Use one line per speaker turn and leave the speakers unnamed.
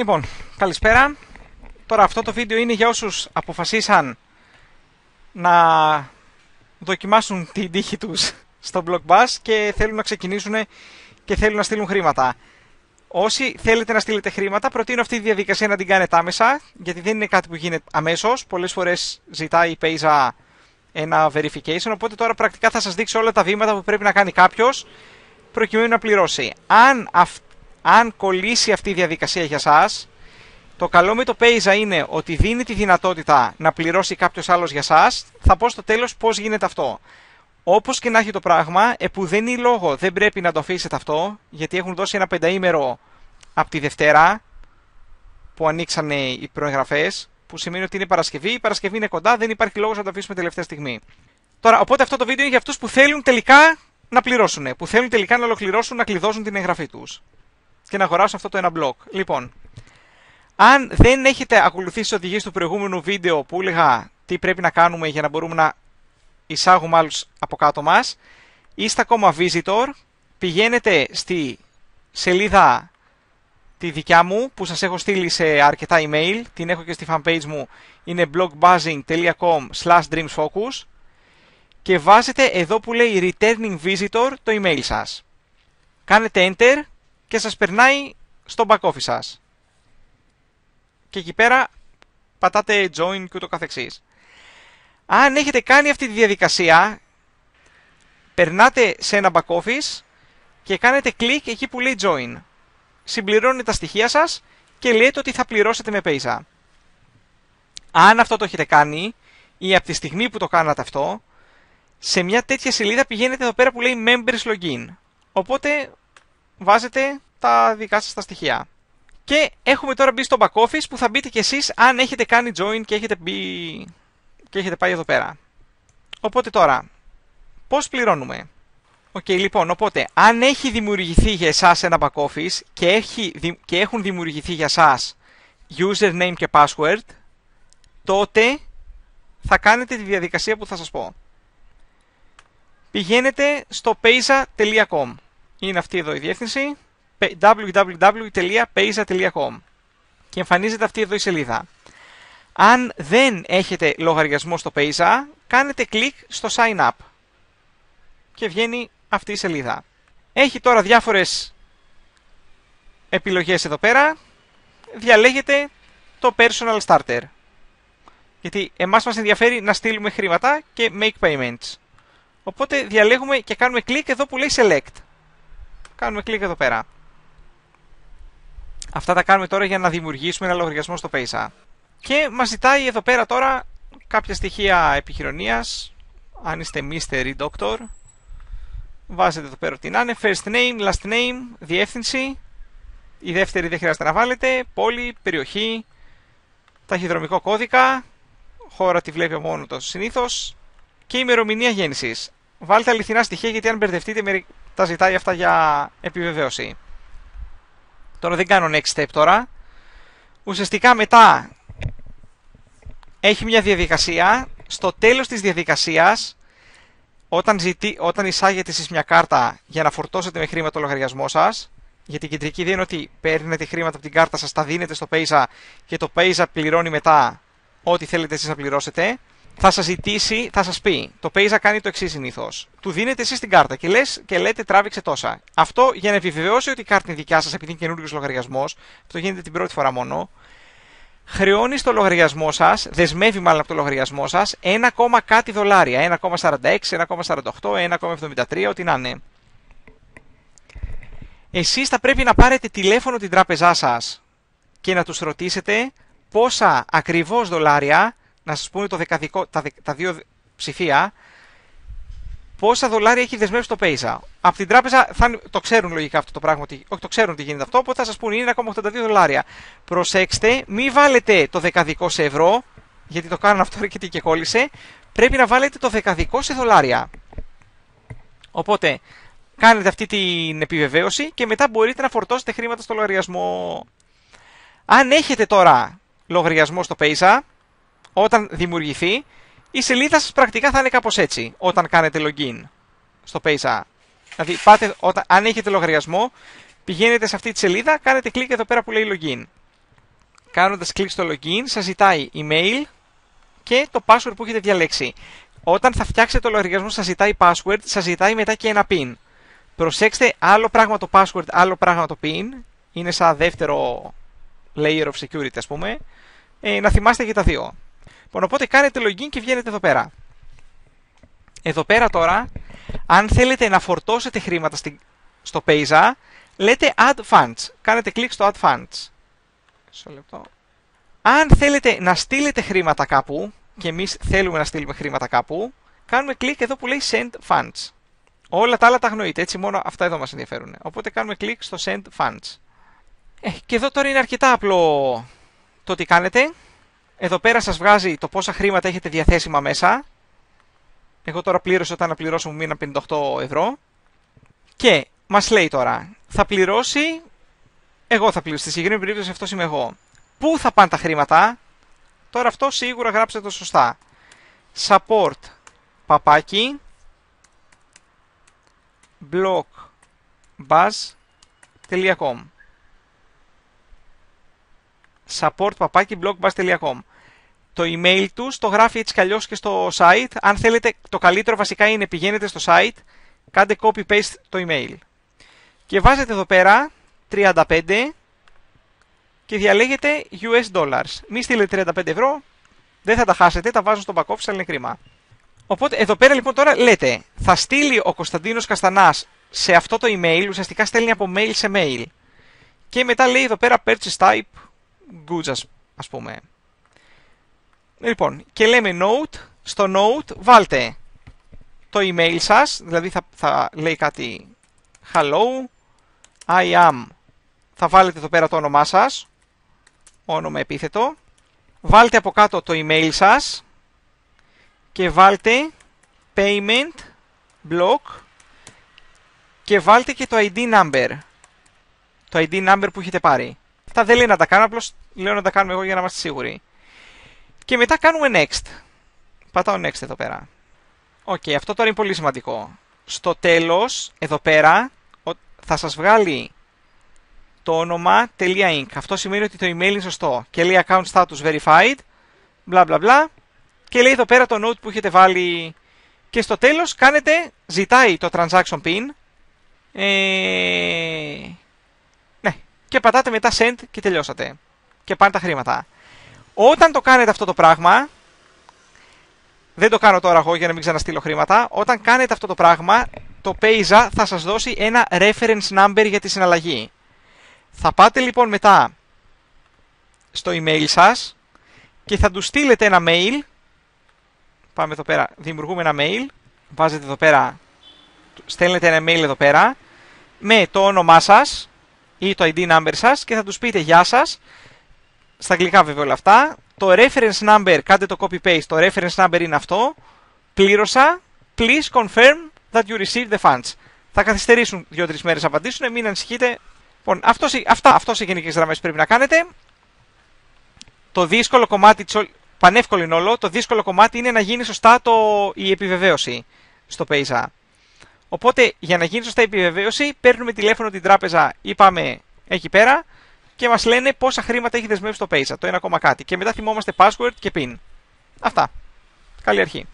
Λοιπόν, καλησπέρα. Τώρα αυτό το βίντεο είναι για όσους αποφασίσαν να δοκιμάσουν την τύχη τους στο Blockbuzz και θέλουν να ξεκινήσουν και θέλουν να στείλουν χρήματα. Όσοι θέλετε να στείλετε χρήματα, προτείνω αυτή τη διαδικασία να την κάνετε άμεσα, γιατί δεν είναι κάτι που γίνεται αμέσως. Πολλές φορές ζητάει η Payza ένα verification, οπότε τώρα πρακτικά θα σας δείξω όλα τα βήματα που πρέπει να κάνει κάποιος προκειμένου να πληρώσει. Αν κολλήσει αυτή η διαδικασία για σας, το καλό με το Payza είναι ότι δίνει τη δυνατότητα να πληρώσει κάποιος άλλος για σας. Θα πω στο τέλος πώς γίνεται αυτό. Όπως και να έχει το πράγμα, επουδενή λόγο δεν πρέπει να το αφήσετε αυτό, γιατί έχουν δώσει ένα 5ημερο από τη Δευτέρα που ανοίξανε οι προεγγραφές, που σημαίνει ότι είναι Παρασκευή. Η Παρασκευή είναι κοντά, δεν υπάρχει λόγος να το αφήσουμε τελευταία στιγμή. Τώρα, οπότε αυτό το βίντεο είναι για αυτούς που θέλουν τελικά να πληρώσουν, που θέλουν τελικά να ολοκληρώσουν, να κλειδώσουν την εγγραφή τους και να αγοράσουν αυτό το ένα μπλοκ. Λοιπόν, αν δεν έχετε ακολουθήσει τις οδηγίες του προηγούμενου βίντεο που έλεγα τι πρέπει να κάνουμε για να μπορούμε να εισάγουμε άλλους από κάτω μας, είστε ακόμα visitor, πηγαίνετε στη σελίδα τη δικιά μου που σας έχω στείλει σε αρκετά email, την έχω και στη fanpage μου, είναι blogbuzzing.com/dreamsfocus και βάζετε εδώ που λέει returning visitor το email σας. Κάνετε enter και σας περνάει στο back office σας. Και εκεί πέρα πατάτε join και ούτω καθεξής. Αν έχετε κάνει αυτή τη διαδικασία, περνάτε σε ένα back office και κάνετε κλικ εκεί που λέει join. Συμπληρώνετε τα στοιχεία σας και λέτε ότι θα πληρώσετε με Payza. Αν αυτό το έχετε κάνει ή από τη στιγμή που το κάνατε αυτό, σε μια τέτοια σελίδα πηγαίνετε εδώ πέρα που λέει members login. Οπότε βάζετε τα δικά σας τα στοιχεία. Και έχουμε τώρα μπει στο back office που θα μπείτε κι εσείς αν έχετε κάνει join και έχετε πάει εδώ πέρα. Οπότε τώρα, πώς πληρώνουμε? Λοιπόν, οπότε, αν έχει δημιουργηθεί για εσάς ένα back office και έχουν δημιουργηθεί για σας username και password, τότε θα κάνετε τη διαδικασία που θα σας πω. Πηγαίνετε στο payza.com. Είναι αυτή εδώ η διεύθυνση, www.payza.com, και εμφανίζεται αυτή εδώ η σελίδα. Αν δεν έχετε λογαριασμό στο Payza, κάνετε κλικ στο sign up και βγαίνει αυτή η σελίδα. Έχει τώρα διάφορες επιλογές εδώ πέρα. Διαλέγετε το personal starter, γιατί εμάς μας ενδιαφέρει να στείλουμε χρήματα και make payments. Οπότε διαλέγουμε και κάνουμε κλικ εδώ που λέει select. Κάνουμε κλικ εδώ πέρα. Αυτά τα κάνουμε τώρα για να δημιουργήσουμε ένα λογαριασμό στο Payza. Και μας ζητάει εδώ πέρα τώρα κάποια στοιχεία επιχειρονίας. Αν είστε Mr. ή Dr. Βάζετε εδώ πέρα τι να είναι. First name, last name, διεύθυνση. Η δεύτερη δεν χρειάζεται να βάλετε. Πόλη, περιοχή, ταχυδρομικό κώδικα. Χώρα τη βλέπει μόνο το συνήθως. Και ημερομηνία γέννησης. Βάλτε αληθινά στοιχεία, γιατί αν μπερδευτείτε τα ζητάει αυτά για επιβεβαίωση. Τώρα δεν κάνω next step τώρα. Ουσιαστικά μετά έχει μια διαδικασία. Στο τέλος της διαδικασίας, όταν εισάγετε εσείς μια κάρτα για να φορτώσετε με χρήμα το λογαριασμό σας, γιατί η κεντρική ιδέα είναι ότι παίρνετε χρήματα από την κάρτα σας, τα δίνετε στο Payza και το Payza πληρώνει μετά ό,τι θέλετε εσείς να πληρώσετε, θα σας ζητήσει, θα σας πει, το Payza κάνει το εξής συνήθως. Του δίνετε εσείς την κάρτα και λέτε τράβηξε τόσα. Αυτό για να επιβεβαιώσει ότι η κάρτα είναι δικιά σας, επειδή είναι καινούριος λογαριασμός, αυτό γίνεται την πρώτη φορά μόνο. Χρεώνει στο λογαριασμό σας, δεσμεύει μάλλον από το λογαριασμό σας, 1, κάτι δολάρια, 1,46, 1,48, 1,73, ό,τι να είναι. Εσείς θα πρέπει να πάρετε τηλέφωνο την τράπεζά σας και να τους ρωτήσετε πόσα ακριβώς δολάρια, να σας πούνε τα δύο ψηφία, πόσα δολάρια έχει δεσμεύσει το Payza. Από την τράπεζα το ξέρουν λογικά αυτό το πράγμα, όχι, το ξέρουν τι γίνεται αυτό, οπότε θα σας πούνε είναι 1,82 δολάρια. Προσέξτε, μην βάλετε το δεκαδικό σε ευρώ, γιατί το κάνουν αυτό και κόλλησε. Πρέπει να βάλετε το δεκαδικό σε δολάρια. Οπότε, κάνετε αυτή την επιβεβαίωση και μετά μπορείτε να φορτώσετε χρήματα στο λογαριασμό. Αν έχετε τώρα λογαριασμό στο Payza, όταν δημιουργηθεί, η σελίδα σας πρακτικά θα είναι κάπως έτσι, όταν κάνετε login στο Payza. Δηλαδή, αν έχετε λογαριασμό, πηγαίνετε σε αυτή τη σελίδα, κάνετε κλικ εδώ πέρα που λέει login. κάνοντας κλικ στο login, σας ζητάει email και το password που έχετε διαλέξει. Όταν θα φτιάξετε το λογαριασμό, σας ζητάει password, σας ζητάει μετά και ένα PIN. Προσέξτε, άλλο πράγμα το password, άλλο πράγμα το PIN. Είναι σαν δεύτερο layer of security, ας πούμε. Να θυμάστε και τα δύο. Οπότε κάνετε login και βγαίνετε εδώ πέρα. Εδώ πέρα τώρα, αν θέλετε να φορτώσετε χρήματα στο Payza, λέτε Add Funds. Κάνετε κλικ στο Add Funds. Αν θέλετε να στείλετε χρήματα κάπου, και εμείς θέλουμε να στείλουμε χρήματα κάπου, κάνουμε κλικ εδώ που λέει Send Funds. Όλα τα άλλα τα αγνοείτε, έτσι μόνο αυτά εδώ μας ενδιαφέρουν. Οπότε κάνουμε κλικ στο Send Funds. Και εδώ τώρα είναι αρκετά απλό το τι κάνετε. Εδώ πέρα σας βγάζει το πόσα χρήματα έχετε διαθέσιμα μέσα. Εγώ τώρα πλήρωσα, όταν να πληρώσω μου μείναν 58 ευρώ. Και μας λέει τώρα, θα πληρώσει, εγώ θα πληρώσω, στη συγκεκριμένη περίπτωση αυτός είμαι εγώ. Πού θα πάνε τα χρήματα? Τώρα αυτό σίγουρα γράψτε το σωστά. Support παπάκι blockbuzz.com support παπάκι blockbuzz.com. Το email τους το γράφει έτσι κι αλλιώς και στο site. Αν θέλετε, το καλύτερο βασικά είναι πηγαίνετε στο site, κάντε copy-paste το email και βάζετε εδώ πέρα 35 και διαλέγετε US dollars. Μη στείλετε 35 ευρώ, δεν θα τα χάσετε, τα βάζω στο back office, αλλά είναι κρίμα. Οπότε εδώ πέρα λοιπόν τώρα λέτε, θα στείλει ο Κωνσταντίνος Καστανάς σε αυτό το email, ουσιαστικά στέλνει από mail σε mail. Και μετά λέει εδώ πέρα purchase type goods, ας πούμε. Λοιπόν, και λέμε note, στο note βάλτε το email σας, δηλαδή θα λέει κάτι hello, I am, θα βάλετε εδώ πέρα το όνομά σας, όνομα επίθετο, βάλτε από κάτω το email σας και βάλτε payment block και βάλτε και το ID number, το ID number που έχετε πάρει. Αυτά δεν λέει να τα κάνω, απλώς λέω να τα κάνουμε εγώ για να είμαστε σίγουροι. Και μετά κάνουμε next. Πατάω next εδώ πέρα. Ok, αυτό τώρα είναι πολύ σημαντικό. Στο τέλος, εδώ πέρα, θα σας βγάλει το όνομα .inc. Αυτό σημαίνει ότι το email είναι σωστό. Και λέει account status verified, bla bla bla. Και λέει εδώ πέρα το note που έχετε βάλει. Και στο τέλος ζητάει το transaction pin. Ναι. Και πατάτε μετά send και τελειώσατε. Και πάνε τα χρήματα. Όταν το κάνετε αυτό το πράγμα, δεν το κάνω τώρα εγώ για να μην ξαναστείλω χρήματα, όταν κάνετε αυτό το πράγμα, το Payza θα σας δώσει ένα reference number για τη συναλλαγή. Θα πάτε λοιπόν μετά στο email σας και θα του στείλετε ένα mail. Πάμε εδώ πέρα, δημιουργούμε ένα mail, βάζετε εδώ πέρα, στέλνετε ένα mail εδώ πέρα με το όνομά σας ή το ID number σας και θα τους πείτε γεια σας, στα αγγλικά βέβαια όλα αυτά, το reference number, κάντε το copy-paste, το reference number είναι αυτό, πλήρωσα, please confirm that you received the funds. Θα καθυστερήσουν 2-3 μέρες να απαντήσουν, μην ανησυχείτε. Λοιπόν, αυτό σε γενικές γραμμές πρέπει να κάνετε. Το δύσκολο κομμάτι, πανεύκολο είναι όλο, το δύσκολο κομμάτι είναι να γίνει σωστά η επιβεβαίωση στο Payza. Οπότε για να γίνει σωστά η επιβεβαίωση, παίρνουμε τηλέφωνο την τράπεζα ή πάμε εκεί πέρα και μας λένε πόσα χρήματα έχει δεσμεύσει το Payza, το 1, κάτι. Και μετά θυμόμαστε password και PIN. Αυτά. Καλή αρχή.